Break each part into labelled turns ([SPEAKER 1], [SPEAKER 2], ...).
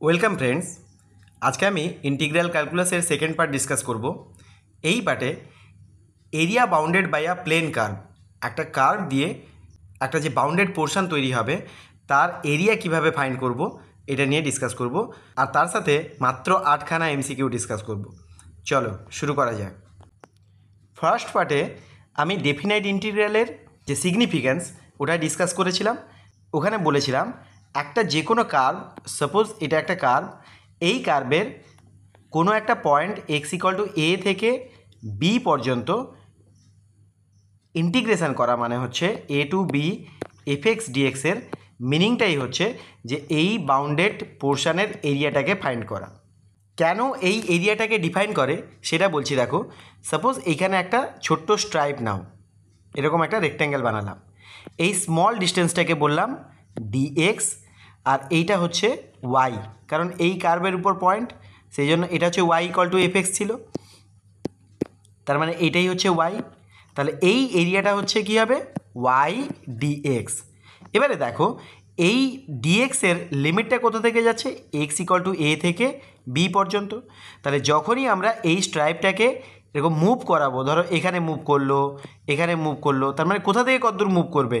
[SPEAKER 1] Welcome friends, আজকে আমি integral ক্যালকুলাসের সেকেন্ড পার্ট ডিসকাস করব। এই পার্টে area bounded by a plane curve, একটা কার্ভ দিয়ে একটা যে বাউন্ডেড পোর্শন তৈরি হবে তার এরিয়া কিভাবে ফাইন্ড করব এটা নিয়ে ডিসকাস করব, আর তার সাথে মাত্র 8খানা এমসিকিউ ডিসকাস করব। চলো শুরু করা যাক। ফার্স্ট পার্টে আমি ডেফিনাইট ইন্টিগ্রালের যে সিগনিফিক্যান্স ওটা ডিসকাস করেছিলাম। ওখানে বলেছিলাম একটা যে কোনো কার্ভ, সাপোজ এটা একটা কার্ভ, এই কার্ভের কোনো একটা পয়েন্ট এক্স ইকুয়াল টু এ থেকে বি পর্যন্ত ইন্টিগ্রেশন করা মানে হচ্ছে এ টু বি এফ এক্স ডিএক্সের মিনিংটাই হচ্ছে যে এই বাউন্ডেড পোর্শনের এরিয়াটাকে ফাইন্ড করা। কেন এই এরিয়াটাকে ডিফাইন করে সেটা বলছি। দেখো, সাপোজ এইখানে একটা ছোট্ট স্ট্রাইপ নাও, এরকম একটা রেক্ট্যাঙ্গেল বানালাম, এই স্মল ডিস্টেন্সটাকে বললাম ডিএক্স, আর এইটা হচ্ছে ওয়াই, কারণ এই কার্ভের উপর পয়েন্ট, সেই জন্য এটা হচ্ছে y equal to f x ছিল, তার মানে এইটাই হচ্ছে ওয়াই। তাহলে এই এরিয়াটা হচ্ছে কী হবে, ওয়াই ডিএক্স। এবারে দেখো এই ডিএক্সের লিমিটটা কোথা থেকে যাচ্ছে, এক্স ইকুয়াল টু এ থেকে বি পর্যন্ত। তাহলে যখনই আমরা এই স্ট্রাইপটাকে এরকম মুভ করাবো, ধরো এখানে মুভ করলো, এখানে মুভ করলো, তার মানে কোথা থেকে কতদূর মুভ করবে,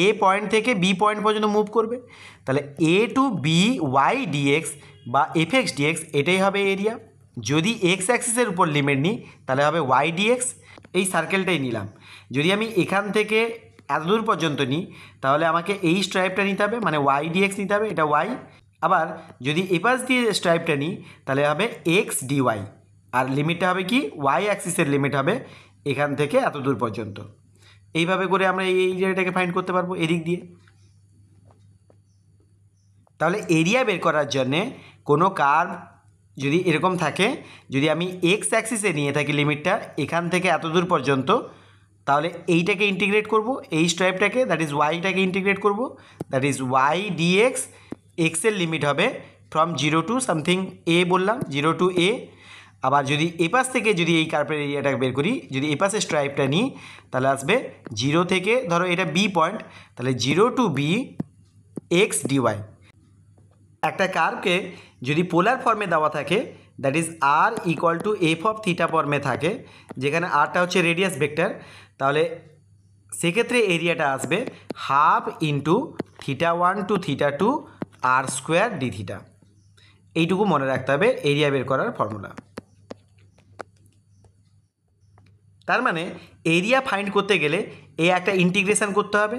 [SPEAKER 1] এ পয়েন্ট থেকে বি পয়েন্ট পর্যন্ত মুভ করবে। তাহলে এ টু বি ওয়াই ডিএক্স বা এফ এক্স ডিএক্স এটাই হবে এরিয়া। যদি এক্স অ্যাক্সিসের উপর লিমিট নিই তাহলে হবে ওয়াই ডিএক্স। এই সার্কেলটাই নিলাম। যদি আমি এখান থেকে এত দূর পর্যন্ত নিই তাহলে আমাকে এই স্ট্রাইপটা নিতে হবে, মানে ওয়াই ডিএক্স নিতে হবে, এটা ওয়াই। আবার যদি এপাশ দিয়ে স্ট্রাইপটা নিই তাহলে হবে এক্স ডিওয়াই, আর লিমিটটা হবে কি, ওয়াই অ্যাক্সিসের লিমিট হবে এখান থেকে এত দূর পর্যন্ত। এইভাবে করে আমরা এই এরিয়াটাকে ফাইন্ড করতে পারবো এদিক দিয়ে। তাহলে এরিয়া বের করার জন্যে কোনো কার্ভ যদি এরকম থাকে, যদি আমি এক্স অ্যাক্সিসে নিয়ে থাকি লিমিটটা এখান থেকে এত দূর পর্যন্ত, তাহলে এইটাকে ইন্টিগ্রেট করব, এই স্ট্রাইপটাকে, দ্যাট ইজ ওয়াইটাকে ইন্টিগ্রেট করব, দ্যাট ইজ ওয়াই ডিএক্স। এক্সের লিমিট হবে ফ্রম 0 টু সামথিং এ, বললাম 0 টু এ। আবার যদি এপাশ থেকে যদি এই কার্ভের এরিয়াটাকে বের করি, যদি এপাশে স্ট্রাইপটা নিই তাহলে আসবে 0 থেকে, ধরো এটা বি পয়েন্ট, তাহলে 0 টু বি এক্স ডিওয়াই। একটা কার্ভকে যদি পোলার ফর্মে দেওয়া থাকে, that is r equal to f of theta ফর্মে থাকে, যেখানে আরটা হচ্ছে রেডিয়াস ভেক্টর, তাহলে সেক্ষেত্রে এরিয়াটা আসবে half into theta 1 to theta 2 r square d theta. এইটুকু মনে রাখতে হবে এরিয়া বের করার ফর্মুলা। তার মানে এরিয়া ফাইন্ড করতে গেলে এই একটা ইন্টিগ্রেশন করতে হবে।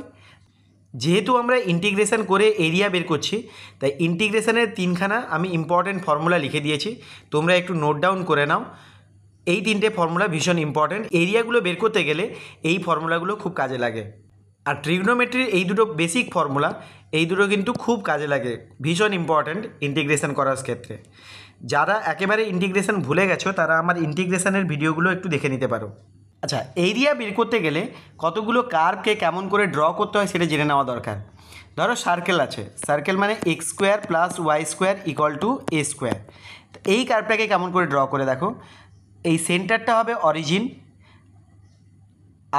[SPEAKER 1] যেহেতু আমরা ইন্টিগ্রেশন করে এরিয়া বের করছি, তাই ইন্টিগ্রেশনের 3খানা আমি ইম্পর্টেন্ট ফর্মুলা লিখে দিয়েছি, তোমরা একটু নোট ডাউন করে নাও। এই 3টে ফর্মুলা ভীষণ ইম্পর্টেন্ট, এরিয়াগুলো বের করতে গেলে এই ফর্মুলাগুলো খুব কাজে লাগে। আর ট্রিগনোমেট্রির এই দুটো বেসিক ফর্মুলা, এই দুটো কিন্তু খুব কাজে লাগে, ভীষণ ইম্পর্টেন্ট ইন্টিগ্রেশন করার ক্ষেত্রে। যারা একেবারে ইন্টিগ্রেশন ভুলে গেছো তারা আমার ইন্টিগ্রেশনের ভিডিওগুলো একটু দেখে নিতে পারো। আচ্ছা, এরিয়া বের করতে গেলে কতগুলো কার্ভকে কেমন করে ড্র করতে হয় সেটা জেনে নেওয়া দরকার। ধরো সার্কেল আছে, সার্কেল মানে x square plus y square equal to a square. এই কার্ভটাকে কেমন করে ড্র করে দেখো, এই সেন্টারটা হবে অরিজিন,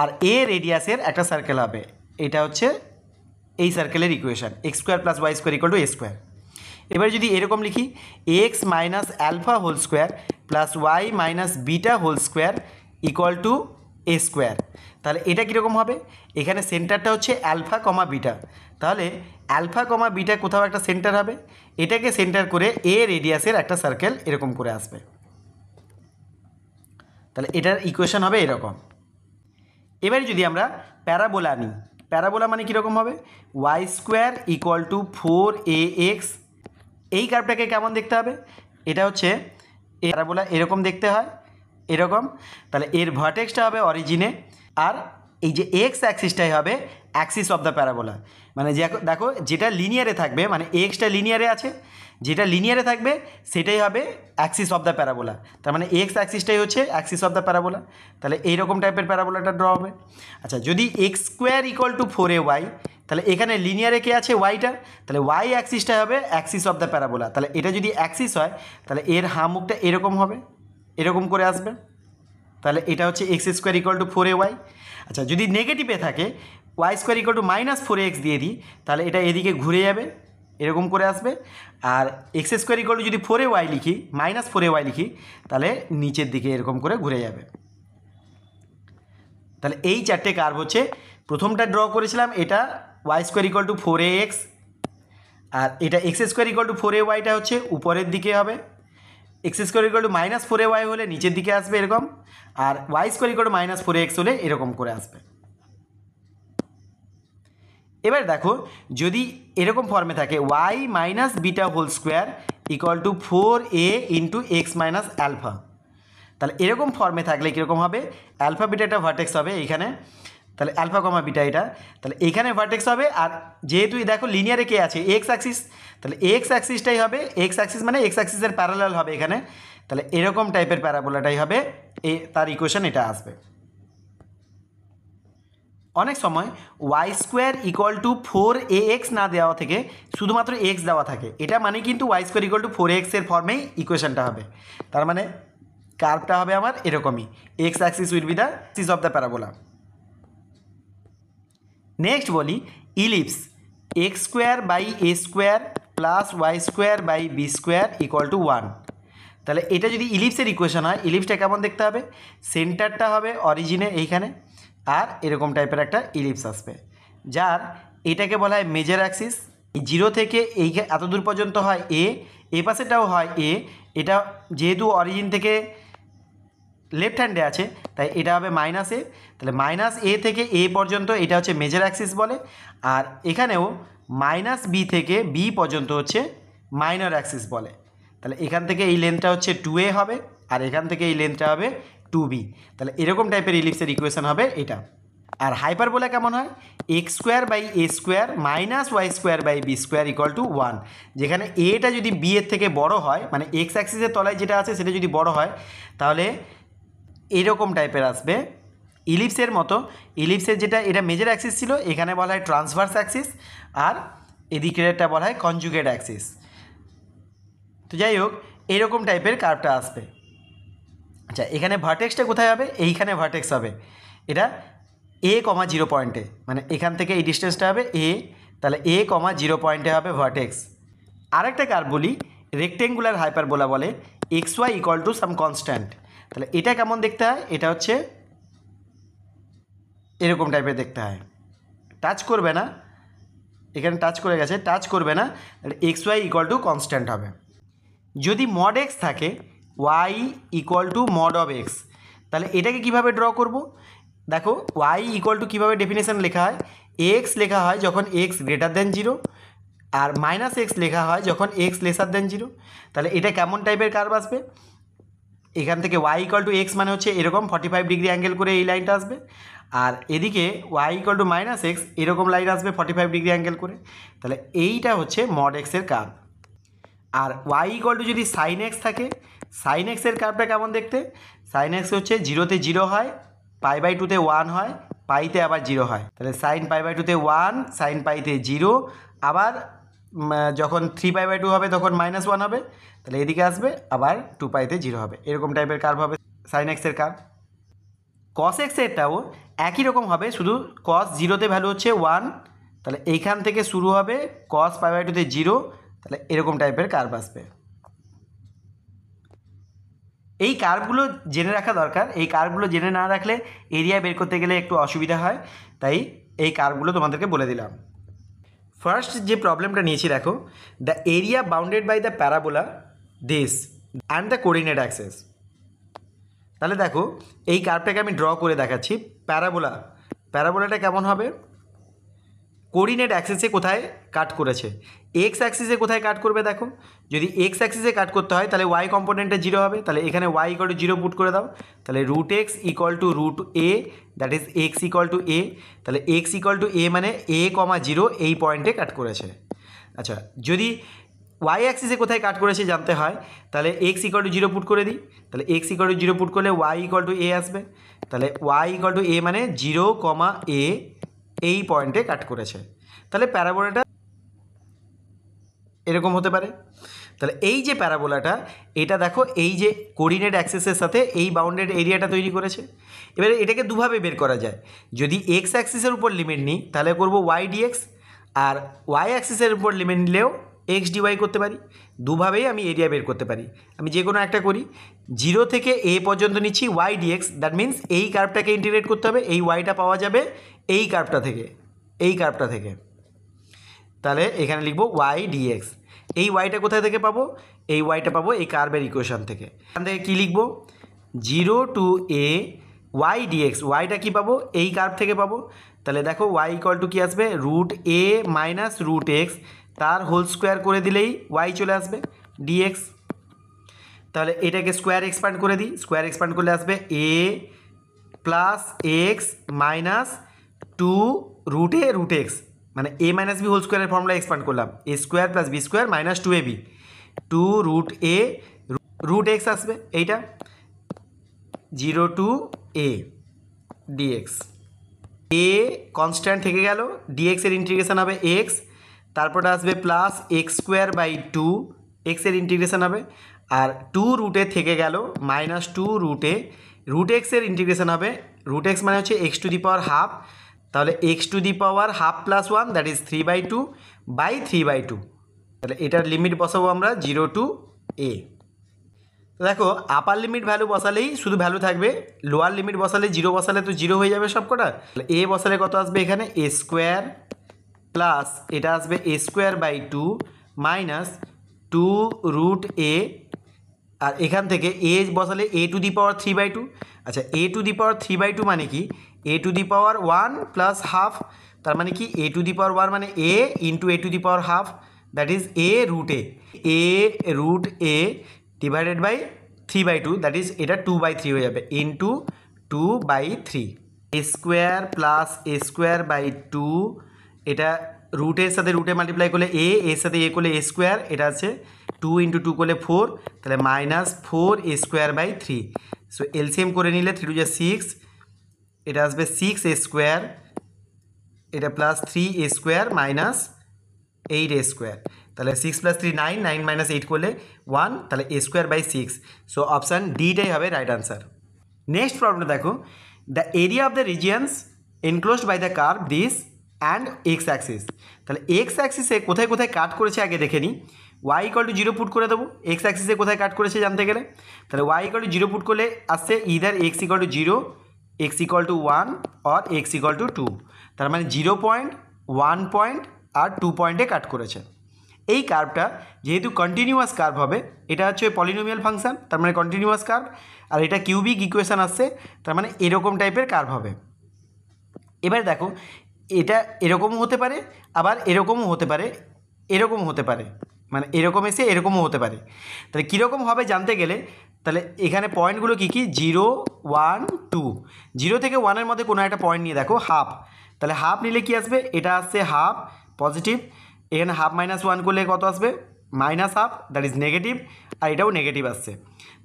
[SPEAKER 1] আর এ রেডিয়াসের একটা সার্কেল হবে, এটা হচ্ছে এই সার্কেলের equation, x square plus y square equal to a square. এবার যদি এরকম লিখি x minus alpha whole square plus y minus beta whole square equal to a square, তাহলে এটা কীরকম হবে, এখানে সেন্টারটা হচ্ছে অ্যালফা কমা বিটা, তাহলে অ্যালফা কমা বিটা কোথাও একটা সেন্টার হবে, এটাকে সেন্টার করে এ রেডিয়াসের একটা সার্কেল এরকম করে আসবে। তাহলে এটার ইকুয়েশন হবে এরকম। এবারে যদি আমরা প্যারাবোলা নিই, প্যারাবোলা মানে কীরকম হবে, Y square equal to 4ax। এই কার্ভটাকে কেমন দেখতে হবে, এটা হচ্ছে প্যারাবোলা, এরকম দেখতে হয়, এরকম। তাহলে এর ভার্টেক্সটা হবে অরিজিনে, আর এই যে এক্স অ্যাক্সিসটাই হবে অ্যাক্সিস অফ দ্য প্যারাবোলা। মানে দেখো যেটা লিনিয়ারে থাকবে, মানে এক্সটা লিনিয়ারে আছে, যেটা লিনিয়ারে থাকবে সেটাই হবে অ্যাক্সিস অফ দ্য প্যারাবোলা। তার মানে এক্স অ্যাক্সিসটাই হচ্ছে অ্যাক্সিস অফ দ্য প্যারাবোলা। তাহলে এইরকম টাইপের প্যারাবোলাটা ড্র হবে। আচ্ছা, যদি x square equal two 4ay, তাহলে এখানে লিনিয়ারে কে আছে, ওয়াইটা, তাহলে ওয়াই অ্যাক্সিসটা হবে অ্যাক্সিস অফ দ্য প্যারাবোলা। তাহলে এটা যদি অ্যাক্সিস হয় তাহলে এর মুখটা এরকম হবে, এরকম করে আসবে, তাহলে এটা হচ্ছে x square equal two 4ay। আচ্ছা, যদি নেগেটিভে থাকে Y square equal to -4ax দিয়ে দিই, তাহলে এটা এদিকে ঘুরে যাবে, এরকম করে আসবে। আর এক্স স্কোয়ার ইকুয়াল টু যদি 4ay লিখি, -4ay লিখি, তাহলে নিচের দিকে এরকম করে ঘুরে যাবে। তাহলে এই চারটে কার্ভ হচ্ছে, প্রথমটা ড্র করেছিলাম এটা y square equal to 4ax, আর এটা এক্স স্কোয়ার ইকুয়াল টু 4ayটা হচ্ছে উপরের দিকে হবে, x square equal two -4ay হলে নিচের দিকে আসবে এরকম, আর y square equal to -4ax হলে এরকম করে আসবে। এবার দেখো যদি এরকম ফর্মে থাকে y minus beta whole square equal to 4a into x minus alpha, তাহলে এরকম ফর্মে থাকলে কীরকম হবে, অ্যালফা বিটাটা ভার্টেক্স হবে এইখানে, তাহলে অ্যালফা কমা বিটা এটা, তাহলে এইখানে ভার্টেক্স হবে। আর যেহেতু দেখো লিনিয়ারে কে আছে, এক্স অ্যাক্সিস, তাহলে এক্স অ্যাক্সিসটাই হবে, এক্স অ্যাক্সিস মানে এক্স অ্যাক্সিসের প্যারালাল হবে এখানে, তাহলে এরকম টাইপের প্যারাবোলাটাই হবে, তার ইকুয়েশন এটা আসবে। অনেক সময় Y square equal to 4ax না দেওয়া থেকে শুধুমাত্র এক্স দেওয়া থাকে, এটা মানে কিন্তু Y square equal to 4ax এর ফর্মেই ইকুয়েশনটা হবে। তার মানে কার্ভটা হবে আমার এরকমই, x axis will be the axis of the parabola. Next বলি ellipse x square by a square plus y square by b square equal to 1। তাহলে এটা যদি ইলিপসের ইকুয়েশন হয়, ইলিপসটা কেমন দেখতে হবে, সেন্টারটা হবে অরিজিনে এইখানে, আর এরকম টাইপের একটা ইলিপস আসবে, যার এটাকে বলা হয় মেজর অ্যাক্সিস। জিরো থেকে এই এত দূর পর্যন্ত হয় এ পাশেটাও হয় এটা যেহেতু অরিজিন থেকে লেফট হ্যান্ডে আছে তাই এটা হবে -a, তাহলে -a থেকে এ পর্যন্ত এটা হচ্ছে মেজর অ্যাক্সিস বলে, আর এখানেও -b থেকে b পর্যন্ত হচ্ছে মাইনর অ্যাক্সিস বলে। তাহলে এখান থেকে এই লেন্থটা হচ্ছে 2a হবে, আর এখান থেকে এই লেন্থটা হবে 2b, তাহলে এরকম টাইপের ইলিপসের ইকুয়েশন হবে এটা। আর হাইপারবোলা কেমন হয়, x square by a square minus y square by b square equal to 1, যেখানে এটা যদি বি এর থেকে বড় হয়, মানে এক্স অ্যাক্সিসের তলায় যেটা আছে সেটা যদি বড় হয়, তাহলে এরকম টাইপের আসবে ইলিপসের মতো। ইলিপসের যেটা এটা মেজর অ্যাক্সিস ছিল, এখানে বলা হয় ট্রান্সভার্স অ্যাক্সিস, আর এদিকেরটা বলা হয় কনজুগেট অ্যাক্সিস। তো যাই হোক এইরকম টাইপের কার্ভটা আসবে। আচ্ছা, এখানে ভার্টেক্সটা কোথায় হবে, এইখানে ভার্টেক্স হবে, এটা a,0 পয়েন্টে, মানে এখান থেকে এই ডিস্টেন্সটা হবে a, তাহলে a,0 পয়েন্টে হবে ভার্টেক্স। আরেকটা কার্ভ বলি রেক্টেঙ্গুলার হাইপারবোলা বলে x y equal to some constant. তাহলে এটা কেমন দেখতে হয়, এটা হচ্ছে এরকম টাইপের দেখতে হয়, টাচ করবে না, এখানে টাচ করে গেছে, টাচ করবে না, x y equal to constant হবে। যদি মড এক্স থাকে y equal to mod of x, তাহলে এটাকে কিভাবে ড্র করব, দেখো ওয়াই ইকুয়াল টু কীভাবে ডেফিনেশন লেখা হয়, এক্স লেখা হয় যখন এক্স গ্রেটার দেন 0, আর -x লেখা হয় যখন এক্স লেসার দেন 0। তাহলে এটা কেমন টাইপের কার্ভ আসবে, এখান থেকে ওয়াই ইকুয়াল টু এক্স মানে হচ্ছে এরকম 45 ডিগ্রি অ্যাঙ্গেল করে এই লাইনটা আসবে, আর এদিকে ওয়াই ইকুয়াল টু -x এরকম লাইন আসবে 45 ডিগ্রি অ্যাঙ্গেল করে, তাহলে এইটা হচ্ছে মড এক্সের কার্ভ। আর ওয়াই ইকুয়াল টু যদি সাইন এক্স থাকে, সাইন এক্সের কার্ভটা কেমন দেখতে, সাইন এক্স হচ্ছে 0-তে 0 হয়, π/2-তে 1 হয়, পাইতে আবার 0 হয়, তাহলে সাইন π/2-তে 1, সাইন পাইতে 0, আবার যখন 3π/2 হবে তখন -1 হবে, তাহলে এদিকে আসবে আবার 2π-তে 0 হবে, এরকম টাইপের কার্ভ হবে সাইন এক্সের কার্ভ। কস এক্সেরটাও একই রকম হবে, শুধু কস 0-তে ভ্যালু হচ্ছে 1, তাহলে এইখান থেকে শুরু হবে কস π/2-তে 0, তাহলে এরকম টাইপের কার্ভ আসবে। এই কার্ভগুলো জেনে রাখা দরকার, এই কার্ভগুলো জেনে না রাখলে এরিয়া বের করতে গেলে একটু অসুবিধা হয়, তাই এই কার্ভগুলো তোমাদেরকে বলে দিলাম। ফার্স্ট যে প্রবলেমটা নিয়েছি দেখো, the area bounded by the parabola this and the coordinate axis. তাহলে দেখো এই কার্ভটাকে আমি ড্র করে দেখাচ্ছি, প্যারাবোলাটা কেমন হবে, কোঅর্ডিনেট অ্যাক্সিসে কোথায় কাট করেছে, এক্স অ্যাক্সিসে কোথায় কাট করবে, দেখো যদি এক্স অ্যাক্সিসে কাট করতে হয় তাহলে ওয়াই কম্পোনেন্টে 0 হবে, তাহলে এখানে ওয়াই ইকুয়াল টু 0 পুট করে দাও, তাহলে √x equal to √a, that is x equal two a, তাহলে এক্স ইকুয়াল টু a মানে a,0 এই পয়েন্টে কাট করেছে। আচ্ছা, যদি ওয়াই অ্যাক্সিসে কোথায় কাট করেছে জানতে হয়, তাহলে এক্স ইকুয়াল টু 0 পুট করে দিই, তাহলে এক্স ইকুয়াল টু 0 পুট করলে ওয়াই ইকুয়াল টু a আসবে, তাহলে ওয়াই ইকুয়াল টু a মানে 0,a এই পয়েন্টে কাট করেছে, তাহলে প্যারাবোলাটা এরকম হতে পারে। তাহলে এই যে প্যারাবোলাটা, এটা দেখো এই যে কোঅর্ডিনেট অ্যাক্সিসের সাথে এই বাউন্ডেড এরিয়াটা তৈরি করেছে। এবারে এটাকে দুভাবে বের করা যায়, যদি এক্স অ্যাক্সিসের উপর লিমিট নিই তাহলে করব ওয়াই ডিএক্স, আর ওয়াই অ্যাক্সিসের উপর লিমিট নিলেও এক্স ডিওয়াই করতে পারি, দুভাবেই আমি এরিয়া বের করতে পারি। আমি যে কোনো একটা করি, 0 থেকে a পর্যন্ত নিচ্ছি ওয়াই ডিএক্স, দ্যাট মিন্স এই কার্ভটাকে ইন্টিগ্রেট করতে হবে, এই ওয়াইটা পাওয়া যাবে এই কার্ভটা থেকে, তাহলে এখানে লিখবো ওয়াই ডিএক্স। এই ওয়াইটা কোথায় থেকে পাবো? এই ওয়াইটা পাবো এই কার্ভের ইকুয়েশন থেকে। এখান থেকে কী লিখবো? 0 to a ওয়াই ডিএক্স, ওয়াইটা কী পাবো? এই কার্ভ থেকে পাবো। তাহলে দেখো ওয়াই ইকুয়াল টু কী আসবে? √a মাইনাস √x, তার হোল স্কোয়ার করে দিলেই ওয়াই চলে আসবে ডিএক্স। তাহলে এটাকে স্কোয়ার এক্সপ্যান্ড করে দিই, স্কোয়ার এক্সপ্যান্ড করলে আসবে a plus x minus 2√a√x, মানে a মাইনাস বি হোল স্কোয়ারের ফর্মুলা এক্সপ্যান্ড করলাম, a square plus b square minus 2ab, 2√a√x আসবে এইটা, 0 to a dx। a constant থেকে গেল, dx এর ইন্টিগ্রেশন হবে x, তারপরে আসবে plus x square by 2, x এর ইন্টিগ্রেশন হবে, আর 2√a থেকে গেল মাইনাস 2√a, √x এর ইন্টিগ্রেশন হবে, √x মানে হচ্ছে x⁻², তাহলে x⁻½ plus 1 that is 3/2 by 3/2। তাহলে এটার লিমিট বসাবো আমরা 0 to a। দেখো আপার লিমিট ভ্যালু বসালেই শুধু ভ্যালু থাকবে, লোয়ার লিমিট বসালে 0 বসালে তো 0 হয়ে যাবে সব কটা। a বসালে কত আসবে? এখানে a স্কোয়ার প্লাস এটা আসবে a square by 2 minus 2√a, আর এখান থেকে a বসালে a⁻³ আচ্ছা a⁻³ মানে কি? a⁻1 প্লাস হাফ, তার মানে কি a⁻1 মানে a into a⁻½ that is a√a divided by 3/2 that is এটা 2/3 হয়ে যাবে into 2/3। a square plus a square by 2, এটা রুটের সাথে রুটে মাল্টিপ্লাই করলে a, এর সাথে a করলে a স্কোয়ার, এটা আছে 2 ইন্টু 2 করলে 4, তাহলে minus 4a square by 3। So LCM করে নিলে 3 2 6, এটা আসবে 6a স্কোয়ার, এটা plus 3a square minus 8a square, তাহলে 6 + 3 9, 9 - 8 করলে 1, তাহলে a square by 6। So option ডিটাই হবে রাইট আনসার। নেক্সট প্রবলেম দেখো, the area of the regions enclosed by the curve this and x axis. তাহলে এক্স অ্যাক্সিসে কোথায় কোথায় কাট করেছে আগে দেখে নিই। ওয়াই ইকুয়াল টু 0 পুট করে দেবো, এক্স অ্যাক্সিসে কোথায় কাট করেছে জানতে গেলে। তাহলে ওয়াই ইকুয়াল টু 0 পুট করলে আসছে either x equal to 0, x equal to 1 or x equal to 2, তার মানে 0 পয়েন্ট, 1 পয়েন্ট আর 2 পয়েন্টে কাট করেছে। এই কার্ভটা যেহেতু কন্টিনিউয়াস কার্ভ হবে, এটা হচ্ছে পলিনোমিয়াল ফাংশন, তার মানে কন্টিনিউয়াস কার্ভ, আর এটা কিউবিক ইকুয়েশন আসছে, তার মানে এরকম টাইপের কার্ভ হবে। এবার দেখো এটা এরকমও হতে পারে, আবার এরকমও হতে পারে, এরকমও হতে পারে, মানে এরকম এসে এরকমও হতে পারে। তাহলে কীরকম হবে জানতে গেলে, তাহলে এখানে পয়েন্টগুলো কী কী? 0 1 2, 0 থেকে 1-এর মধ্যে কোনো একটা পয়েন্ট নিয়ে দেখো হাফ, তাহলে হাফ নিলে কি আসবে? এটা আসছে হাফ পজিটিভ, এখানে হাফ মাইনাস 1 করলে কত আসবে? Minus half that is negative, আর এটাও নেগেটিভ আসছে,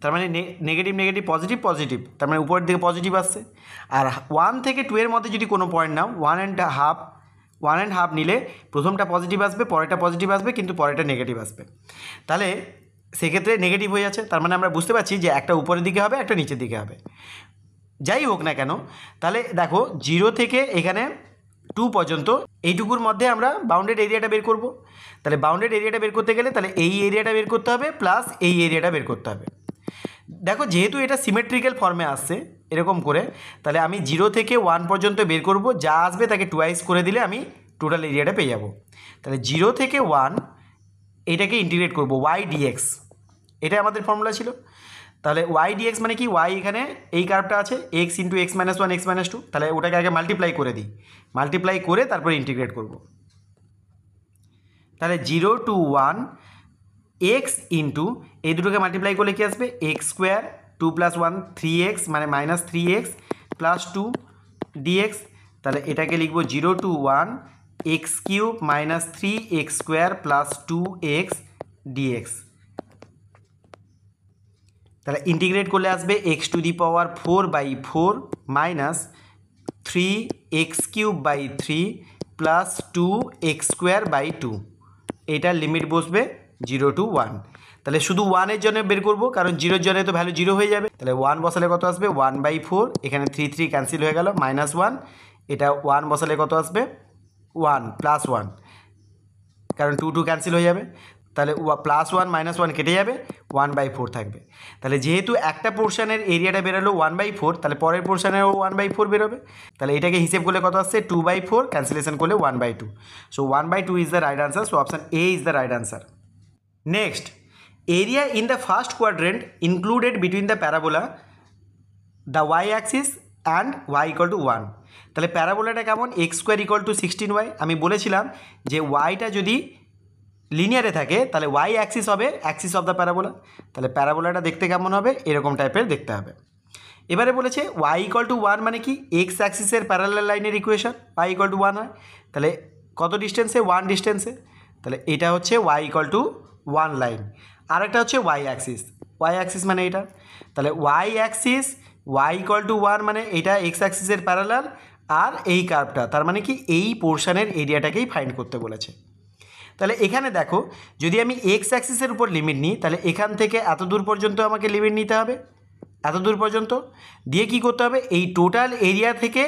[SPEAKER 1] তার মানে নেগেটিভ নেগেটিভ পজিটিভ পজিটিভ, তার মানে উপরের দিকে পজিটিভ আসছে। আর 1 থেকে 2 এর মধ্যে যদি কোনো পয়েন্ট নাও, 1 অ্যান্ড হাফ নিলে প্রথমটা পজিটিভ আসবে, পরেরটা পজিটিভ আসবে, কিন্তু পরেরটা নেগেটিভ আসবে, তাহলে সেক্ষেত্রে নেগেটিভ হয়ে যাচ্ছে। তার মানে আমরা বুঝতে পারছি যে একটা উপরের দিকে হবে, একটা নিচের দিকে হবে। যাই হোক না কেন, তাহলে দেখো 0 থেকে এখানে 2 পর্যন্ত এইটুকুর মধ্যে আমরা বাউন্ডেড এরিয়াটা বের করব। তাহলে বাউন্ডেড এরিয়াটা বের করতে গেলে তাহলে এই এরিয়াটা বের করতে হবে প্লাস এই এরিয়াটা বের করতে হবে। দেখো যেহেতু এটা সিমেট্রিক্যাল ফর্মে আসছে এরকম করে, তাহলে আমি 0 থেকে 1 পর্যন্ত বের করব, যা আসবে তাকে টুয়াইস করে দিলে আমি টোটাল এরিয়াটা পেয়ে যাব। তাহলে 0 থেকে 1 এটাকে ইন্টিগ্রেট করব ওয়াই ডিএক্স, এটাই আমাদের ফর্মুলা ছিল। তাহলে ওয়াই ডিএক্স মানে কি? ওয়াই এখানে এই কার্ভটা আছে, x ইন্টু x - 1 x - 2, তাহলে ওটাকে আগে মাল্টিপ্লাই করে দিই, মাল্টিপ্লাই করে তারপরে ইন্টিগ্রেট করব। তাহলে 0 to 1 x ইন্টু এই দুটোকে মাল্টিপ্লাই করলে কি আসবে? x স্কোয়ার 2 + 1 3x, মানে মাইনাস 3x প্লাস 2 dx। তাহলে এটাকে লিখবো 0 to 1 x³ minus 3x square plus 2x dx। তাহলে ইন্টিগ্রেট করলে আসবে x⁴/4 minus 3x³/3 plus 2x²/2, এটার লিমিট বসবে 0 to 1। তাহলে শুধু 1-এর জন্য বের করব, কারণ 0-এর জন্য তো ভ্যালু 0 হয়ে যাবে। তাহলে 1 বসালে কত আসবে? 1/4, এখানে 3 3 ক্যান্সেল হয়ে গেল, -1, এটা 1 বসালে কত আসবে? 1 + 1, কারণ 2 2 ক্যান্সেল হয়ে যাবে, তাহলে +1 -1 কেটে যাবে, 1/4 থাকবে। তাহলে যেহেতু একটা পোর্শনের এরিয়াটা বেরোলো 1/4, তাহলে পরের পোর্শনেরও 1/4 বেরোবে। তাহলে এটাকে হিসেব করলে কত আসছে, 2/4, ক্যান্সেলেশন করলে 1/2। So 1/2 is the right answer. So option A is the right answer. Next, area in the first quadrant included between the parabola the y axis and y equal to 1। তাহলে প্যারাবোলাটা কেমন, x² = 16y। আমি বলেছিলাম যে ওয়াইটা যদি লিনিয়ারে থাকে তাহলে Y Axis হবে Axis of the parabola. তাহলে প্যারাবোলাটা দেখতে কেমন হবে, এরকম টাইপের দেখতে হবে। এবারে বলেছে y = 1 মানে কি, এক্স অ্যাক্সিসের প্যারালাল লাইনের ইকুয়েশন, y = 1 হয়। তাহলে কত ডিস্টেন্সে, 1 ডিস্টেন্সে। তাহলে এটা হচ্ছে y = 1 লাইন। আর একটা হচ্ছে ওয়াই অ্যাক্সিস মানে এটা। তাহলে ওয়াই অ্যাক্সিস y = 1 মানে এটা এক্স অ্যাক্সিসের প্যারালাল, আর এই কার্ভটা তার মানে কি এই পোর্শনের এরিয়াটাকেই ফাইন্ড করতে বলেছে। তাহলে এখানে দেখো, যদি আমি এক্স অ্যাক্সিসের উপর লিমিট নিই তাহলে এখান থেকে এত দূর পর্যন্ত আমাকে লিমিট নিতে হবে, এত দূর পর্যন্ত দিয়ে কি করতে হবে, এই টোটাল এরিয়া থেকে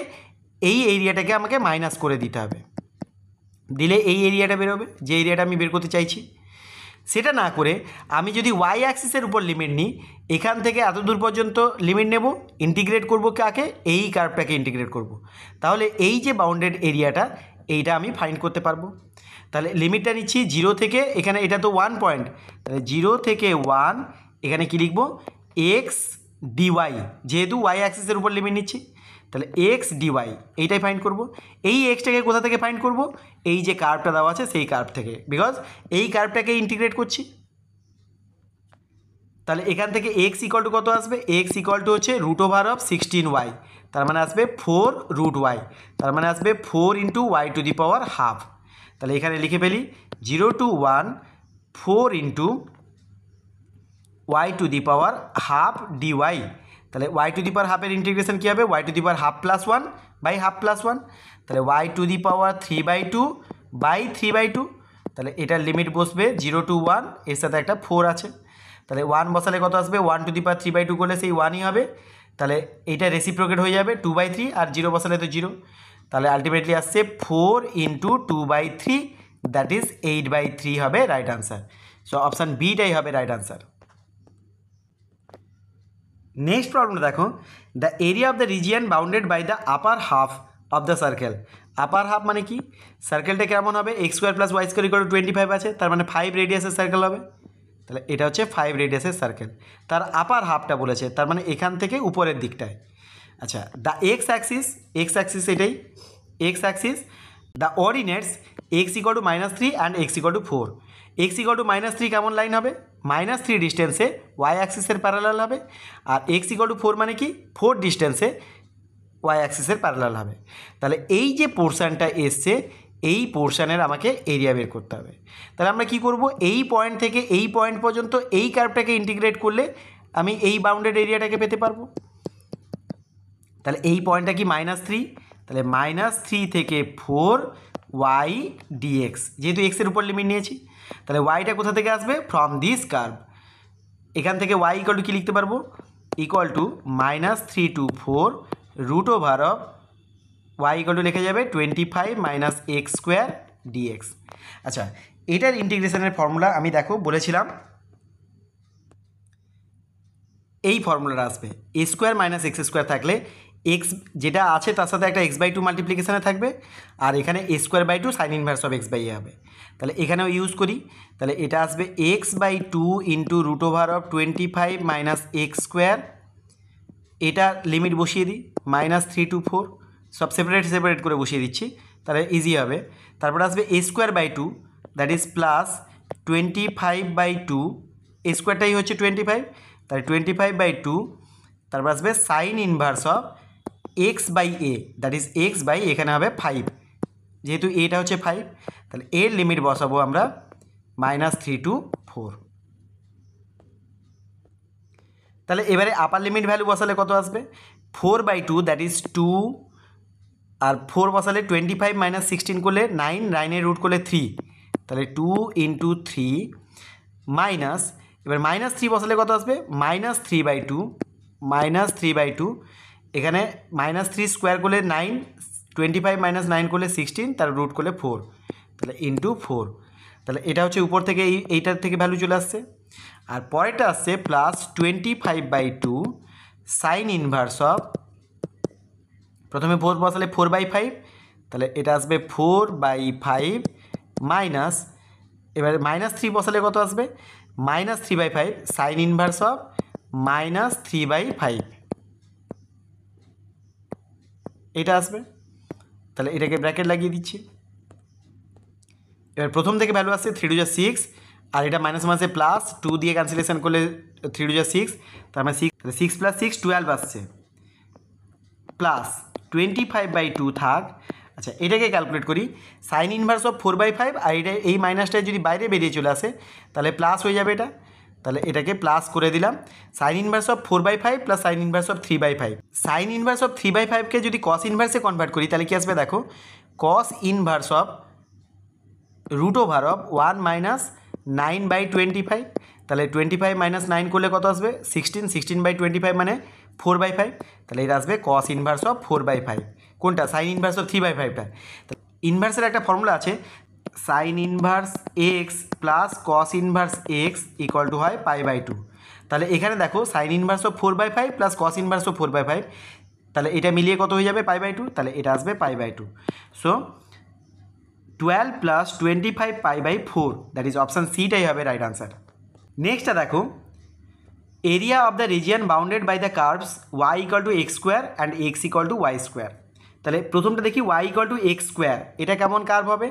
[SPEAKER 1] এই এরিয়াটাকে আমাকে মাইনাস করে দিতে হবে, দিলে এই এরিয়াটা বেরোবে, যে এরিয়াটা আমি বের করতে চাইছি। সেটা না করে আমি যদি ওয়াই অ্যাক্সিসের উপর লিমিট নিই, এখান থেকে এত দূর পর্যন্ত লিমিট নেব, ইন্টিগ্রেট করব কাকে, এই কার্ভটাকে ইন্টিগ্রেট করব। তাহলে এই যে বাউন্ডেড এরিয়াটা এইটা আমি ফাইন্ড করতে পারবো। তাহলে লিমিটটা নিচ্ছি 0 থেকে, এখানে এটা তো 1 পয়েন্ট, তাহলে 0 থেকে 1, এখানে কি লিখবো, এক্স ডিওয়াই, যেহেতু ওয়াই অ্যাক্সিসের উপর লিমিট নিচ্ছি, তাহলে এক্স ডিওয়াই এইটাই ফাইন্ড করব। এই এক্সটাকে কোথা থেকে ফাইন্ড করব, এই যে কার্ভটা দেওয়া আছে সেই কার্ভ থেকে, বিকজ এই কার্ভটাকে ইন্টিগ্রেট করছি। তাহলে এখান থেকে এক্স ইকুয়াল টু কত আসবে, এক্স ইকুয়াল টু হচ্ছে √16y, তার মানে আসবে 4√y, তার মানে আসবে 4 × y⁻²। তাহলে এখানে লিখে ফেলি 0 to 1 4 × y⁻½ dy। তাহলে y⁻½ এর ইন্টিগ্রেশন কী হবে, y⁻½ + 1 বাই ½ + 1, তাহলে y⁻³ বাই 3/2। তাহলে এটার লিমিট বসবে 0 to 1, এর সাথে একটা 4 আছে। তাহলে 1 বসালে কত আসবে, 1⁻³ করলে সেই 1ই হবে। তাহলে এইটা রেসিপ্রোকেট হয়ে যাবে 2/3, আর 0 বসালে তো 0। তাহলে আলটিমেটলি আসছে 4 × 2/3, দ্যাট ইজ 8/3 হবে রাইট আনসার। সো অপশান বিটাই হবে রাইট আনসার। নেক্সট প্রবলেমটা দেখো, the area of the region bounded by the upper half of the circle. Upper half মানে কি, সার্কেলটা কেমন হবে, x² + y² = 25 আছে, তার মানে 5 রেডিয়াসের সার্কেল হবে। তাহলে এটা হচ্ছে 5 রেডিয়াসের সার্কেল, তার আপার হাফটা বলেছে, তার মানে এখান থেকে উপরের দিকটায়। আচ্ছা, দ্য এক্স অ্যাক্সিস এটাই x axis, the ordinates x = -3 and x = 4। x = -3 কেমন লাইন হবে, -3 ডিস্টেন্সে ওয়াই অ্যাক্সিসের প্যারালাল হবে, আর x = 4 মানে কি 4 ডিস্টেন্সে ওয়াই অ্যাক্সিসের প্যারালাল হবে। তাহলে এই যে পোর্শানটা এসছে, এই পোর্শানের আমাকে এরিয়া বের করতে হবে। তাহলে আমরা কি করব, এই পয়েন্ট থেকে এই পয়েন্ট পর্যন্ত এই কার্ভটাকে ইন্টিগ্রেট করলে আমি এই বাউন্ডেড এরিয়াটাকে পেতে পারবো। তাহলে এই পয়েন্টটা কি -3, তাহলে -3 থেকে 4y dx, যেহেতু এক্সের উপর লিমিট নিয়েছি, তাহলে ওয়াইটা কোথা থেকে আসবে, ফ্রম দিস কার্ভ। এখান থেকে y = কি লিখতে পারবো, -3 to 4 √, y = লিখে যাবে 25 - x² dx। আচ্ছা, এটার ইন্টিগ্রেশনের ফর্মুলা আমি দেখো বলেছিলাম এই ফর্মুলাটা আসবে, a² - x² থাকলে x যেটা আছে তার সাথে একটা x/2 মাল্টিপ্লিকেশানে থাকবে, আর এখানে a²/2 sin inverse of x/a হবে। তাহলে এখানেও ইউজ করি, তাহলে এটা আসবে x/2 × √25 - x², এটা লিমিট বসিয়ে দিই -3 to 4, সব সেপারেট করে বসিয়ে দিচ্ছি, তাহলে ইজি হবে। তারপরে আসবে a²/2, দ্যাট ইজ +25/2, a²টাই হচ্ছে 25, তাহলে 25/2, তারপর আসবে sign inverse of x/a, that is x/ এখানে হবে 5, যেহেতু এটা হচ্ছে 5, তাহলে এর লিমিট বসাবো আমরা -3 to 4। তাহলে এবারে আপার লিমিট ভ্যালু বসালে কত আসবে, 4/2, দ্যাট ইজ 2, আর 4 বসালে 25 - 16 করলে 9, 9-এর রুট করলে 3, তাহলে 2 × 3 মাইনাস, এবার -3 বসালে কত আসবে, -3/2, এখানে -3² করলে 9, 25 - 9 করলে 16, তার রুট করলে 4, তাহলে × 4, তাহলে এটা হচ্ছে উপর থেকে এইটার থেকে ভ্যালু চলে আসছে। আর পরেরটা আসছে প্লাস 25/2 সাইন ইনভার্স অফ, প্রথমে 4 বসালে 4/5, তাহলে এটা আসবে 4/5 মাইনাস, এবারে -3 বসালে কত আসবে, -3/5 সাইন ইনভার্স অফ -3/5, এটা আসবে। তাহলে এটাকে ব্র্যাকেট লাগিয়ে দিচ্ছি। এবার প্রথম থেকে ভ্যালু আসছে 3 × 6, আর এটা মাইনাস মাসে প্লাস 2 দিয়ে ক্যান্সেলেশন করলে 3 × 6, তার মানে 6 + 6 12 আসছে, প্লাস 25/2 থাক। আচ্ছা, এটাকে ক্যালকুলেট করি, সাইন ইনভার্স অফ 4/5, আর এটা এই মাইনাসটা যদি বাইরে বেরিয়ে চলে আসে তাহলে প্লাস হয়ে যাবে এটা, তাহলে এটাকে প্লাস করে দিলাম। Sine inverse of 4/5 plus sine inverse of 3/5, sine inverse of 3/5কে যদি কস ইনভার্সে কনভার্ট করি তাহলে কি আসবে দেখো, কস ইনভার্স অফ √1 - 9/25, তাহলে 25 - 9 করলে কত আসবে 16, 16/25 মানে 4/5, তাহলে এটা আসবে কস ইনভার্স অফ 4/5, কোনটা, সাইন ইনভার্স অফ 3/5টা। ইনভার্সের একটা ফর্মুলা আছে, sign inverse x plus cos inverse x equal two হয় π/2। তাহলে এখানে দেখো sign inverse of 4/5 plus cos inverse of 4/5, তাহলে এটা মিলিয়ে কত হয়ে যাবে π/2, তাহলে এটা আসবে π/2। সো 12 + 25 π/4, দ্যাট ইজ অপশান সিটাই হবে রাইট আনসার। নেক্সটটা দেখো, area of the region bounded by the curves y = x² and x = y²। তাহলে প্রথমটা দেখি y = x², এটা কেমন কার্ভ হবে,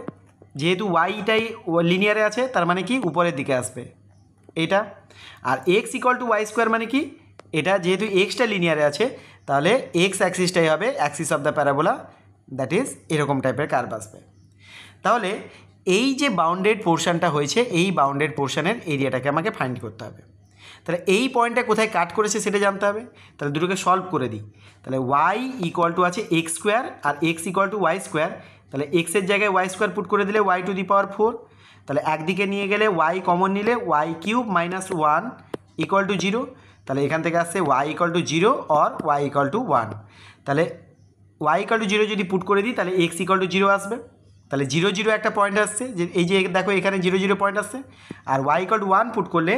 [SPEAKER 1] যেহেতু yটাই লিনিয়ারে আছে তার মানে কি উপরের দিকে আসবে এটা, আর x = y² মানে কি, এটা যেহেতু এক্সটা লিনিয়ারে আছে তাহলে এক্স অ্যাক্সিসটাই হবে Axis of the parabola, that is এরকম টাইপের কার্ভ আসবে। তাহলে এই যে বাউন্ডেড পোর্শনটা হয়েছে, এই বাউন্ডেড পোর্শনের এরিয়াটাকে আমাকে ফাইন্ড করতে হবে। তাহলে এই পয়েন্টটা কোথায় কাট করেছে সেটা জানতে হবে, তাহলে দুটোকে সলভ করে দিই। তাহলে y = আছে x² আর x = y², তাহলে এক্সের জায়গায় y² পুট করে দিলে y⁴, তাহলে একদিকে নিয়ে গেলে y কমন নিলে y³ - 1 = 0, তাহলে এখান থেকে আসছে y = 0 or y = 1, তাহলে y = 0 যদি পুট করে দিই তাহলে x = 0 আসবে, তাহলে 0 0 একটা পয়েন্ট আসছে, যে এই যে দেখো এখানে 0 0 পয়েন্ট আসছে, আর y = 1 পুট করলে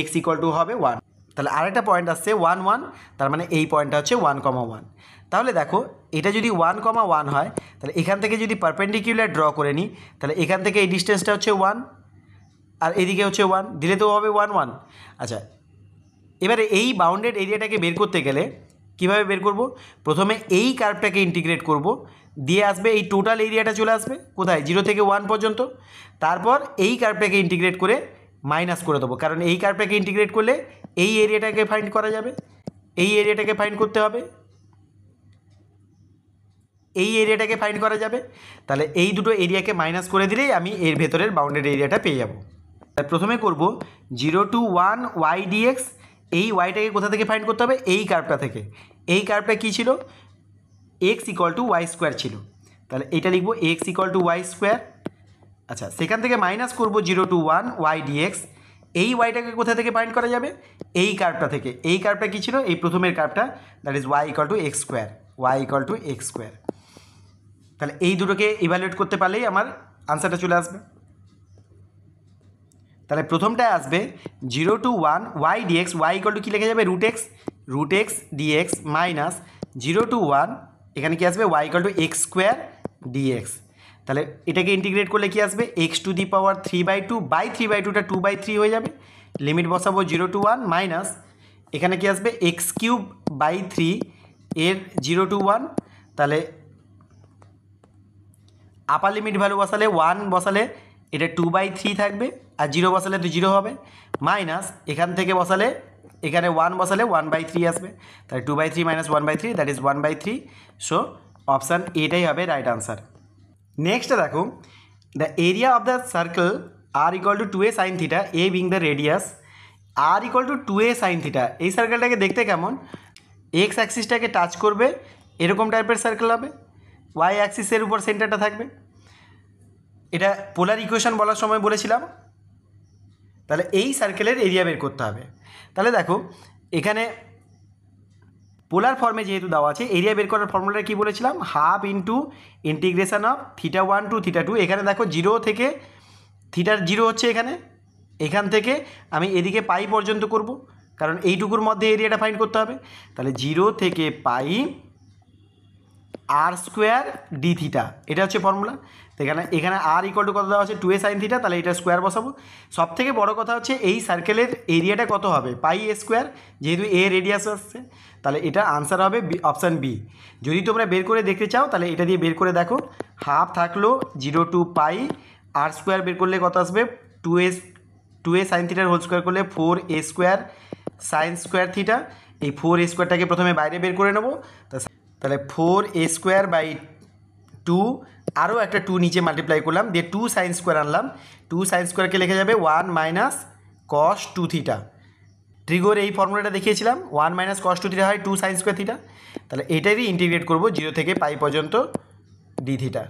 [SPEAKER 1] x = হবে 1, তাহলে আরেকটা পয়েন্ট আসছে 1 1, তার মানে এই পয়েন্টটা হচ্ছে 1, 1। তাহলে দেখো এটা যদি 1, 1 হয়, তাহলে এখান থেকে যদি পারপেন্ডিকুলার ড্র করে নিই তাহলে এখান থেকে এই ডিস্টেন্সটা হচ্ছে 1, আর এদিকে হচ্ছে 1, দিলে তো হবে 1 1। আচ্ছা, এবারে এই বাউন্ডেড এরিয়াটাকে বের করতে গেলে কীভাবে বের করব, প্রথমে এই কার্ভটাকে ইন্টিগ্রেট করব, দিয়ে আসবে এই টোটাল এরিয়াটা চলে আসবে কোথায়, 0 থেকে 1 পর্যন্ত, তারপর এই কার্ভটাকে ইন্টিগ্রেট করে মাইনাস করে দেবো, কারণ এই কার্ভটাকে ইন্টিগ্রেট করলে এই এরিয়াটাকে ফাইন্ড করা যাবে, এই এরিয়াটাকে ফাইন্ড করতে হবে, এই এরিয়াটাকে ফাইন্ড করা যাবে, তাহলে এই দুটো এরিয়াকে মাইনাস করে দিলেই আমি এর ভেতরের বাউন্ডেড এরিয়াটা পেয়ে যাব। প্রথমে করব 0 to 1 y dx, এই ওয়াইটাকে কোথা থেকে ফাইন্ড করতে হবে, এই কার্ভটা থেকে। এই কার্ভটা কী ছিল, x = y² ছিল, তাহলে এটা লিখব x = y²। আচ্ছা, সেখান থেকে মাইনাস করব 0 to 1 y dx, এই ওয়াইটাকে কোথা থেকে ফাইন্ড করা যাবে, এই কার্ভটা থেকে। এই কার্ভটা কী ছিল, এই প্রথমের কার্ভটা, that is y = x², y = x²। তাহলে এই দুটোকে ইভ্যালুয়েট করতে পারলেই আমার আনসারটা চলে আসবে। তাহলে প্রথমটায় আসবে 0 to 1 y dx, y = কী লেখা যাবে, √x dx মাইনাস 0 to 1, এখানে কি আসবে y = x² dx, তাহলে এটাকে ইন্টিগ্রেট করলে কি আসবে x⁻³ বাই 3/2টা 2/3 হয়ে যাবে, লিমিট বসাবো 0 to 1 মাইনাস এখানে কি আসবে x³/3 এর 0 to 1, তাহলে আপার লিমিট ভ্যালু বসালে 1 বসালে এটা 2/3 থাকবে, আর 0 বসালে তো 0 হবে, মাইনাস এখান থেকে বসালে এখানে 1 বসালে 1/3 আসবে, তাহলে 2/3 - 1/3 দ্যাট ইজ 1/3। সো অপশান এটাই হবে রাইট আনসার। নেক্সটটা দেখো, the area of the circle r = 2a sin θ, a being the radius, r = 2a sin θ, এই সার্কেলটাকে দেখতে কেমন, এক্স অ্যাক্সিসটাকে টাচ করবে এরকম টাইপের সার্কেল হবে, ওয়াই অ্যাক্সিসের উপর সেন্টারটা থাকবে, এটা পোলার ইকুয়েশন বলার সময় বলেছিলাম। তাহলে এই সার্কেলের এরিয়া বের করতে হবে। তাহলে দেখো এখানে পোলার ফর্মে যেহেতু দেওয়া আছে, এরিয়া বের করার ফর্মুলাটা কী বলেছিলাম, ½ × ইন্টিগ্রেশন অফ θ1 to θ2, এখানে দেখো 0 থেকে থিটার 0 হচ্ছে এখান থেকে আমি এদিকে পাই পর্যন্ত করব, কারণ এইটুকুর মধ্যে এরিয়াটা ফাইন্ড করতে হবে। তাহলে 0 থেকে পাই আর স্কোয়ার ডি থিটা, এটা হচ্ছে ফর্মুলা। তো এখানে আর ইকুয়াল টু কত দেওয়া আছে 2a sin থিটা, তাহলে এটা স্কোয়ার বসাবো। সব থেকে বড় কথা হচ্ছে এই সার্কেলের এরিয়াটা কত হবে, পাই এ স্কোয়ার, যেহেতু এ রেডিয়াস আসছে, তাহলে এটা আনসার হবে অপশান বি। যদি তোমরা বের করে দেখতে চাও তাহলে এটা দিয়ে বের করে দেখো। হাফ থাকলো 0 টু পাই আর স্কোয়ার বের করলে কত আসবে 2a sin থিটার হোল স্কোয়ার করলে 4a square sine square theta. এই 4a স্কোয়ারটাকে প্রথমে বাইরে বের করে নেবো, তাহলে 4a স্কোয়ার বাই 2, আরও একটা 2 নিচে মাল্টিপ্লাই করলাম, দিয়ে 2 সাইন স্কোয়ার আনলাম। 2 সাইন স্কোয়ারকে লেখা যাবে 1 মাইনাস কস 2 থিটা। ট্রিগোর এই ফর্মুলাটা দেখিয়েছিলাম, 1 মাইনাস কস 2 থিটা হয় 2 সাইন স্কোয়ার থিটা। তাহলে এটারই ইন্টিগ্রেট করবো 0 থেকে পাই পর্যন্ত ডি থিটা।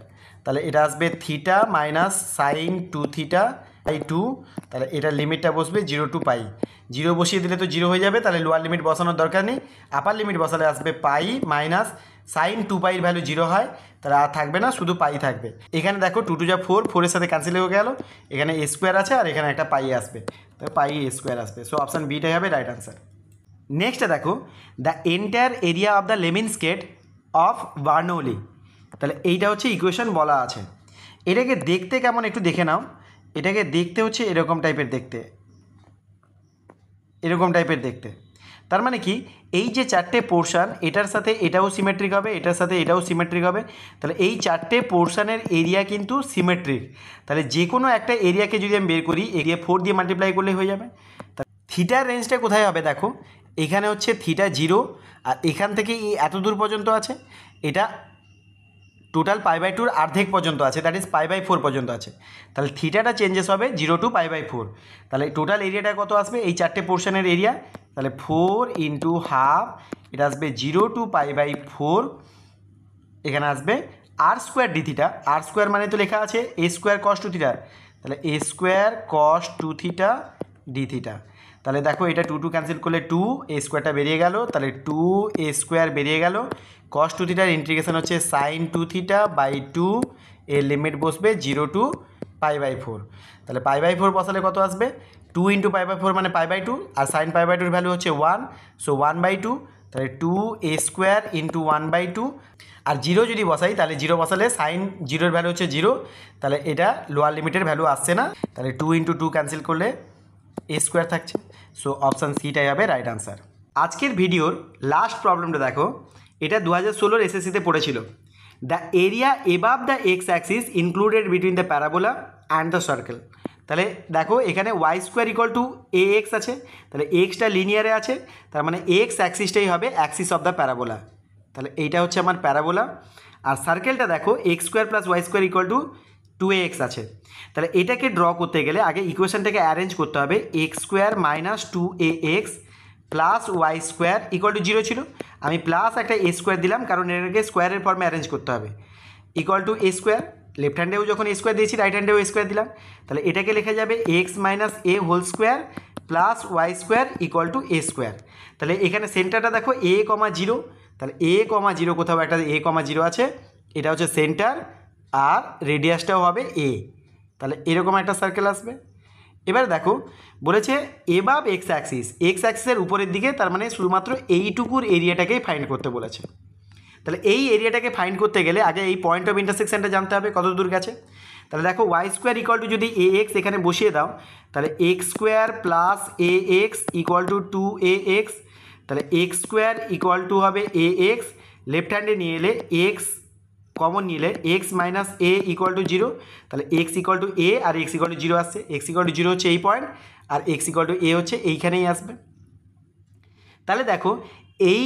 [SPEAKER 1] তাহলে এটা আসবে theta minus sine 2 theta by 2। তাহলে এটার লিমিটটা বসবে 0 টু পাই। 0 বসিয়ে দিলে তো 0 হয়ে যাবে, তাহলে লোয়ার লিমিট বসানোর দরকার নেই। আপার লিমিট বসালে আসবে পাই মাইনাস সাইন 2 পাইয়ের ভ্যালু 0 হয়, তাহলে আর থাকবে না, শুধু পাই থাকবে। এখানে দেখো 2 টু যা 4, 4-এর সাথে ক্যান্সেল হয়ে গেল, এখানে এ স্কোয়ার আছে আর এখানে একটা পাই আসবে, তাহলে পাই এ স্কোয়ার আসবে। সো অপশান বিটাই হবে রাইট আনসার। নেক্সটে দেখো the entire area of the lemniscate of Bernoulli. তাহলে এইটা হচ্ছে ইকুয়েশন বলা আছে। এটাকে দেখতে কেমন একটু দেখে নাও। এটাকে দেখতে হচ্ছে এরকম টাইপের দেখতে, এরকম টাইপের দেখতে। তার মানে কি, এই যে চারটে পোর্শান, এটার সাথে এটাও সিমেট্রিক হবে, এটার সাথে এটাও সিমেট্রিক হবে। তাহলে এই চারটে পোর্শানের এরিয়া কিন্তু সিমেট্রিক। তাহলে যে কোনো একটা এরিয়াকে যদি আমি বের করি, এরিয়া 4 দিয়ে মাল্টিপ্লাই করলে হয়ে যাবে। থিটার রেঞ্জটা কোথায় হবে দেখো, এখানে হচ্ছে থিটা 0, আর এখান থেকে এত দূর পর্যন্ত আছে, এটা টোটাল π/2 অর্ধেক পর্যন্ত আছে, দ্যাট ইজ π/4 পর্যন্ত আছে। তাহলে থিটাটা চেঞ্জেস হবে 0 টু π/4। তাহলে টোটাল এরিয়াটা কত আসবে এই চারটে পোর্শনের এরিয়া, তাহলে 4 ইন্টু হাফ, এটা আসবে 0 টু π/4। এখানে আসবে আর স্কোয়ার ডি থিটা। আর স্কোয়ার মানে তো লেখা আছে এ স্কোয়ার কস 2 থিটা, তাহলে a square cos 2 theta d theta. তাহলে দেখো এটা 2 টু ক্যান্সেল করলে 2, এ স্কোয়ারটা বেরিয়ে গেল, তাহলে 2a স্কোয়ার বেরিয়ে গেল। কস 2 থিটার ইন্টিগ্রেশন হচ্ছে সাইন 2 থিটা বাই 2, এর লিমিট বসবে 0 টু π/4। তাহলে π/4 বসালে কত আসবে 2 ইন্টু π/4 মানে π/2, আর সাইন π/2 ভ্যালু হচ্ছে 1, সো 1/2। তাহলে 2a স্কোয়ার ইন্টু 1/2, আর 0 যদি বসাই তাহলে 0 বসালে সাইন 0-এর ভ্যালু হচ্ছে 0, তাহলে এটা লোয়ার লিমিটের ভ্যালু আসছে না। তাহলে 2 ইন্টু 2 ক্যান্সেল করলে এ স্কোয়ার থাকছে। সো অপশান সিটাই হবে রাইট আনসার। আজকের ভিডিওর লাস্ট প্রবলেমটা দেখো, এটা 2016 এসএসসিতে পড়েছিল। The area above the x axis included between the parabola and the circle. তাহলে দেখো এখানে y square equal to a x আছে, তাহলে এক্সটা লিনিয়ারে আছে, তার মানে এক্স অ্যাক্সিসটাই হবে অ্যাক্সিস অফ দ্য প্যারাবোলা। তাহলে এইটা হচ্ছে আমার প্যারাবোলা। আর সার্কেলটা দেখো x square plus y square equal to 2ax আছে। তাহলে এটাকে ড্র করতে গেলে আগে ইকুয়েশনটাকে অ্যারেঞ্জ করতে হবে। X square minus 2ax plus y square equal to 0 ছিল, আমি প্লাস একটা এ স্কোয়ার দিলাম, কারণ এটাকে স্কোয়ারের ফর্মে অ্যারেঞ্জ করতে হবে। Equal to a square, left হ্যান্ডেও যখন এ স্কোয়ার দিয়েছি রাইট হ্যান্ডেও এ স্কোয়ার দিলাম, তাহলে এটাকে লেখা যাবে x minus a whole square plus y square equal to a square. তাহলে এখানে সেন্টারটা দেখো a, 0, তাহলে a, 0 কোথাও একটা a, 0 আছে, এটা হচ্ছে সেন্টার, আর রেডিয়াসটাও হবে a। তাহলে এরকম একটা সার্কেল আসবে। এবার দেখো বলেছে এবাব এক্স অ্যাক্সিসের উপরের দিকে, তার মানে শুধুমাত্র এইটুকুর এরিয়াটাকেই ফাইন্ড করতে বলেছে। তাহলে এই এরিয়াটাকে ফাইন্ড করতে গেলে আগে এই পয়েন্ট অফ ইন্টারসেকশনটা জানতে হবে কত দূর গেছে। তাহলে দেখো ওয়াই স্কোয়ার ইকুয়াল টু যদি এ এক্স এখানে বসিয়ে দাও, তাহলে x square plus A x equal to 2ax, তাহলে এক্স স্কোয়ার ইকুয়াল টু হবে এ এক্স, লেফট হ্যান্ডে নিয়ে এলে এক্স কমন নিলে x minus a equal to 0, তাহলে এক্স ইকুয়াল টু এ আর এক্স ইকুয়াল টু 0 আসছে। এক্স ইকুয়াল টু 0 হচ্ছে এই পয়েন্ট, আর এক্স ইকুয়াল টু এ হচ্ছে এইখানেই আসবে। তাহলে দেখো এই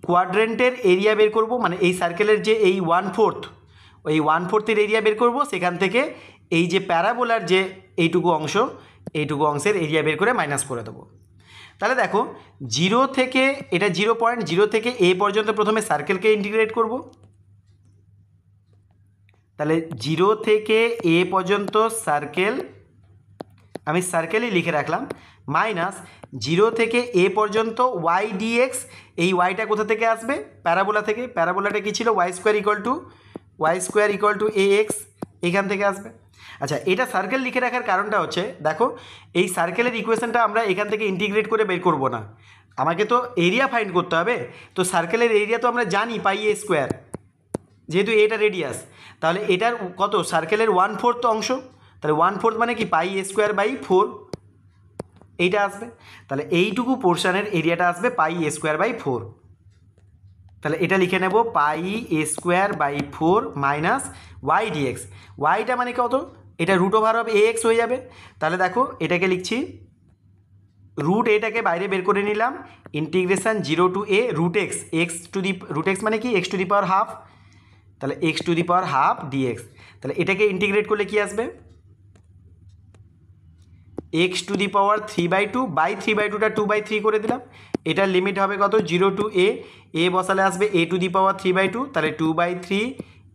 [SPEAKER 1] কোয়াড্রেন্টের এরিয়া বের করব, মানে এই সার্কেলের যে এই 1/4, ওই 1/4 এরিয়া বের করব, সেখান থেকে এই যে প্যারাবোলার যে এইটুকু অংশের এরিয়া বের করে মাইনাস করে দেবো। তাহলে দেখো 0 থেকে এটা 0.0 থেকে এ পর্যন্ত প্রথমে সার্কেলকে ইন্টিগ্রেট করব। তাহলে 0 থেকে এ পর্যন্ত সার্কেল, আমি সার্কেলই লিখে রাখলাম, মাইনাস 0 থেকে এ পর্যন্ত ওয়াই ডিএক্স। এই ওয়াইটা কোথা থেকে আসবে প্যারাবোলা থেকে, প্যারাবোলাটা কী ছিল y square equal to a x, এখান থেকে আসবে। আচ্ছা, এটা সার্কেল লিখে রাখার কারণটা হচ্ছে, দেখো এই সার্কেলের ইকুয়েশনটা আমরা এখান থেকে ইন্টিগ্রেট করে বের করব না, আমাকে তো এরিয়া ফাইন্ড করতে হবে। তো সার্কেলের এরিয়া তো আমরা জানি পাই এ স্কোয়ার, যেহেতু এটা রেডিয়াস, তাহলে এটার কত, সার্কেলের 1/4 অংশ, তাহলে 1/4 মানে কি পাই এ স্কোয়ার বাই 4, এইটা আসবে। তাহলে এইটুকু পোর্শনের এরিয়াটা আসবে পাই এ স্কোয়ার বাই 4। তাহলে এটা লিখে নেব pi a square by 4 minus y dx. ওয়াইটা মানে কত, এটা root over of a x হয়ে যাবে। তাহলে দেখো এটাকে লিখছি, রুট এটাকে বাইরে বের করে নিলাম, integration 0 to a root x, root x মানে কি x to the power half, তাহলে x to the power half dx. তাহলে এটাকে ইন্টিগ্রেট করলে কি আসবে, x to the power 3/2 by 3/2টা 2/3 করে দিলাম। এটার লিমিট হবে কত, 0 টু এ বসালে আসবে এ টু দি পাওয়ার 3/2, তাহলে 2/3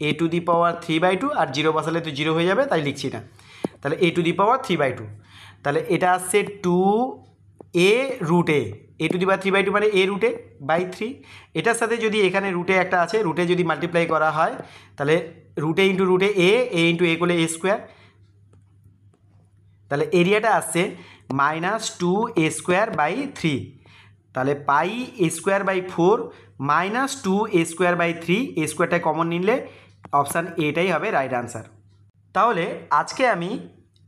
[SPEAKER 1] এ টু দি পাওয়ার 3/2, আর 0 বসালে তো 0 হয়ে যাবে, তাই লিখছি না। তাহলে এ টু দি পাওয়ার 3/2, তাহলে এটা আসছে 2 এ root A two the power 3/2 মানে এ রুটে বাই 3। এটার সাথে যদি এখানে রুটে একটা আছে, রুটে যদি মাল্টিপ্লাই করা হয় তাহলে রুটে ইন্টু রুটে এ ইন্টু এ করলে এ স্কোয়ার। তাহলে এরিয়াটা আসছে -2 এ স্কোয়ার বাই 3। তাহলে pi a square by 4 -2 a square by 3, a স্কোয়ারটা কমন নিলে অপশান এটাই হবে রাইট আনসার। তাহলে আজকে আমি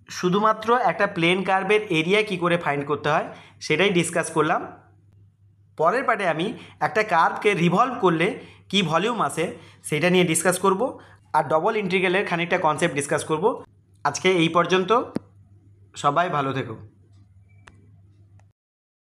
[SPEAKER 1] শুধুমাত্র একটা প্লেন কার্ভের এরিয়া কি করে ফাইন্ড করতে হয় সেটাই ডিসকাস করলাম। পরের পার্টে আমি একটা কার্ভকে রিভলভ করলে কি ভলিউম আসে সেটা নিয়ে ডিসকাস করব, আর ডবল ইন্টিগ্রালের খানিকটা কনসেপ্ট ডিসকাস করব। আজকে এই পর্যন্ত, সবাই ভালো থেকো।